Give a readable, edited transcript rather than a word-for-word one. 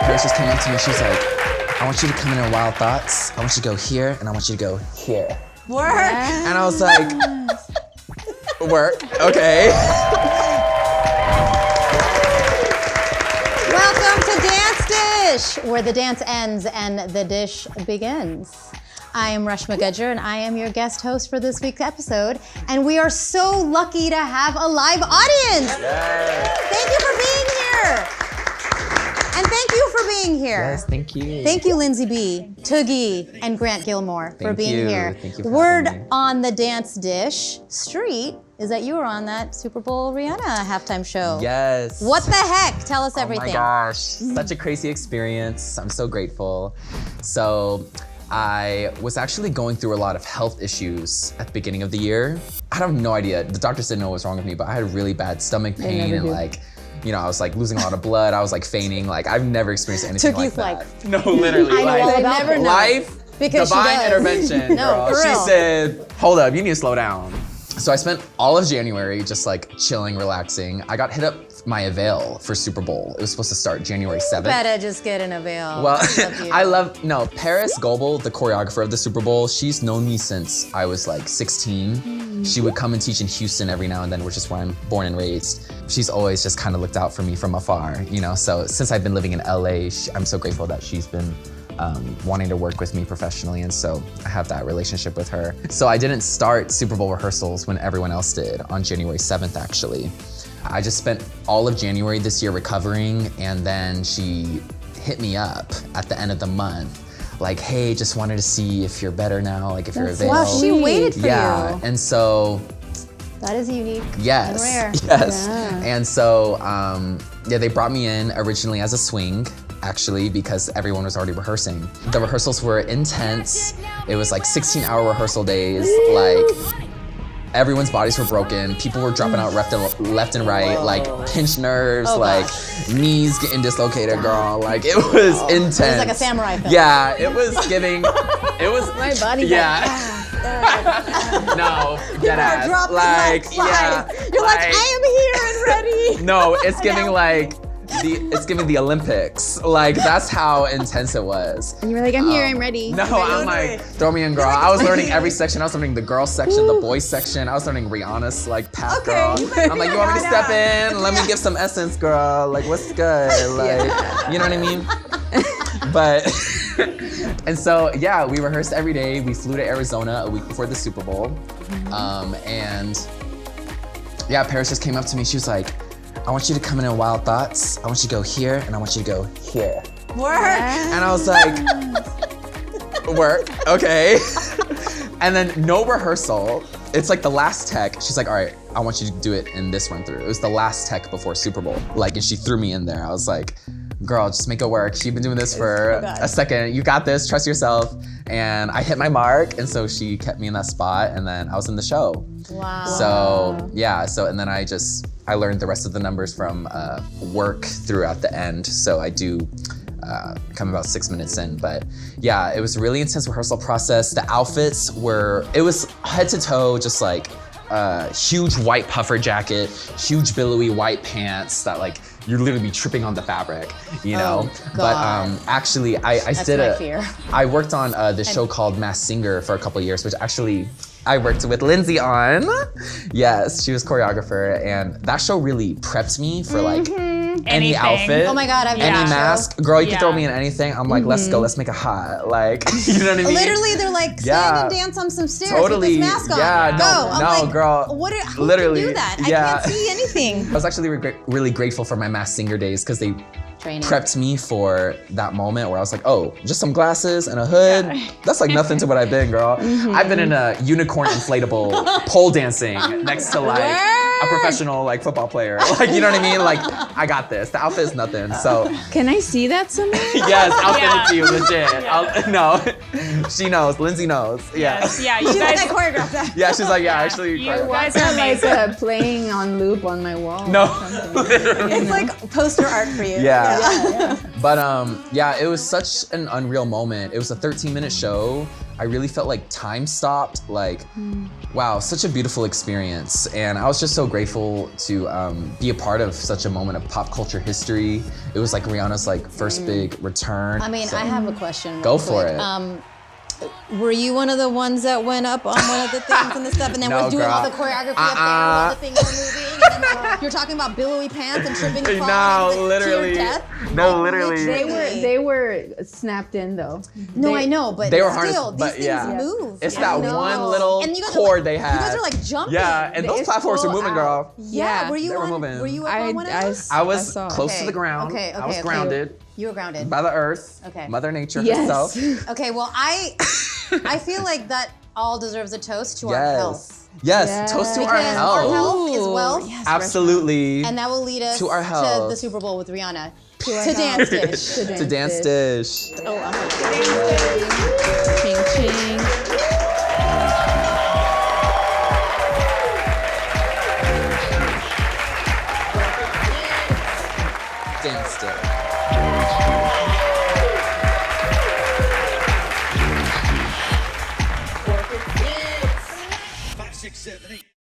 Paris just came up to me. She's like, I want you to come in Wild Thoughts. I want you to go here, and I want you to go here. Work. Yes. And I was like, work, okay. Welcome to Dance Dish, where the dance ends and the dish begins. I am Reshma Gujjar, and I am your guest host for this week's episode. And we are so lucky to have a live audience. Yes. Thank you for being here. And thank you for being here. Yes, thank you. Thank you, Lindsay B, Toogie, and Grant Gilmore for being here. Thank you for Word having me. on the Dance Dish street is that you were on that Super Bowl Rihanna halftime show. Yes. What the heck? Tell us everything. Oh my gosh, such a crazy experience. I'm so grateful. So I was actually going through a lot of health issues at the beginning of the year. I have no idea. The doctors didn't know what was wrong with me, but I had really bad stomach pain and like, you know, I was like losing a lot of blood. I was like fainting. Like I've never experienced anything Took you like like, that. No, literally. I know all about never it. know. Life, Because divine she does. intervention, No, girl. for She real. said, hold up, you need to slow down. So I spent all of January just like chilling, relaxing. I got hit up my Avail for Super Bowl. It was supposed to start January 7th. Better just get an Avail. Well, I Paris Goebel, the choreographer of the Super Bowl, she's known me since I was like 16. She would come and teach in Houston every now and then, which is where I'm born and raised. She's always just kind of looked out for me from afar, you know? So since I've been living in LA, I'm so grateful that she's been wanting to work with me professionally, and so I have that relationship with her. So I didn't start Super Bowl rehearsals when everyone else did on January 7th, actually. I just spent all of January this year recovering, and then she hit me up at the end of the month, like, hey, just wanted to see if you're better now, like if you're available. Wow, she waited for you. And so, That is unique. yes, And rare. yes. Yeah. And so, they brought me in originally as a swing, actually, because everyone was already rehearsing. The rehearsals were intense. It was like 16-hour rehearsal days. Like, everyone's bodies were broken. People were dropping out left and right, like pinched nerves, like knees getting dislocated, girl. Like, it was intense. It was like a samurai film. Yeah, it was giving, it was. My body. Yeah. No, dead ass. dropping Like, like yeah. flies. You're like, I am here and ready. No, it's giving like, it's giving the Olympics. Like, that's how intense it was. And you were like, I'm here, I'm ready. No, I'm like, throw me in, girl. I was learning every section. I was learning the girl section, the boy section. I was learning Rihanna's like path, girl. I'm like, you want me to step in? Let me give some essence, girl. Like, what's good? Like, you know what I mean? But, and so, yeah, we rehearsed every day. We flew to Arizona a week before the Super Bowl. And yeah, Paris just came up to me. She was like, I want you to come in Wild Thoughts. I want you to go here, and I want you to go here. Work. And I was like, work, okay. And then no rehearsal. It's like the last tech. She's like, all right, I want you to do it in this run through. It was the last tech before Super Bowl. Like, and she threw me in there. I was like, girl, just make it work. She's been doing this for a second. You got this, trust yourself. And I hit my mark, and so she kept me in that spot, and then I was in the show. Wow. So, yeah, and then I learned the rest of the numbers from work throughout the end. So I do come about 6 minutes in. But yeah, it was a really intense rehearsal process. The outfits it was head to toe, just like huge white puffer jacket, huge billowy white pants that like, you'd literally be tripping on the fabric, you know? But actually, I worked on this show called Masked Singer for a couple of years, which actually I worked with Lindsay on. Yes, she was choreographer, and that show really prepped me for like any outfit. Oh my God, I've any done that mask. show. Girl, you can throw me in anything. I'm like, let's go, let's make it hot. Like, you know what I mean? Literally, they're like, stand and dance on some stairs with this mask on. Yeah, Go. I'm like, girl. Who literally, can do that? yeah. I can't see anything. I was actually really grateful for my Masked Singer days because they prepped me for that moment where I was like, oh, just some glasses and a hood. Yeah. That's like nothing to what I've been, girl. I've been in a unicorn inflatable pole dancing next to like a professional like football player. Like, you know what I mean? Like, I got this. The outfit is nothing. So can I see that somewhere? yes, I'll send it to you, legit. No, she knows. Lindsay knows. Yeah. Yes, yeah, you She's guys. like, I choreographed that. Yeah, she's like, yeah, actually. You choreographed. guys are Like amazing. playing on loop on my wall. No. It's like poster art for you. Yeah. But yeah, it was such an unreal moment. It was a 13-minute show. I really felt like time stopped. Like, wow, such a beautiful experience. And I was just so grateful to be a part of such a moment of pop culture history. It was like Rihanna's like first big return. I mean, So- I have a question. Go real for quick. it. Were you one of the ones that went up on one of the things and the stuff, and then No, was doing girl. all the choreography up there while the things were moving? And then you're talking about billowy pants and tripping and falling to your death? No, literally. They were snapped in though. No, I know, but They were still, harnessed, these but things yeah. move. It's I that know. one little And you guys are cord like- they had. You guys are like jumping. Yeah, and those It's platforms were full moving, out. girl. Yeah, were you They were on? moving. Were you up on one of those? I was saw. close Okay, to the ground. okay, I was okay. grounded You were grounded. by the earth, Okay. Mother Nature Yes. herself. Okay, well, I feel like that all deserves a toast to our Yes. health. Yes, toast to our Because health. our health is wealth, Absolutely. and that will lead us To our to health. the Super Bowl with Rihanna. To our To health. Dance Dish. To Dance Dish. Oh, I'm like, ching ching. Dance Dish. 5, 6, 7, 8.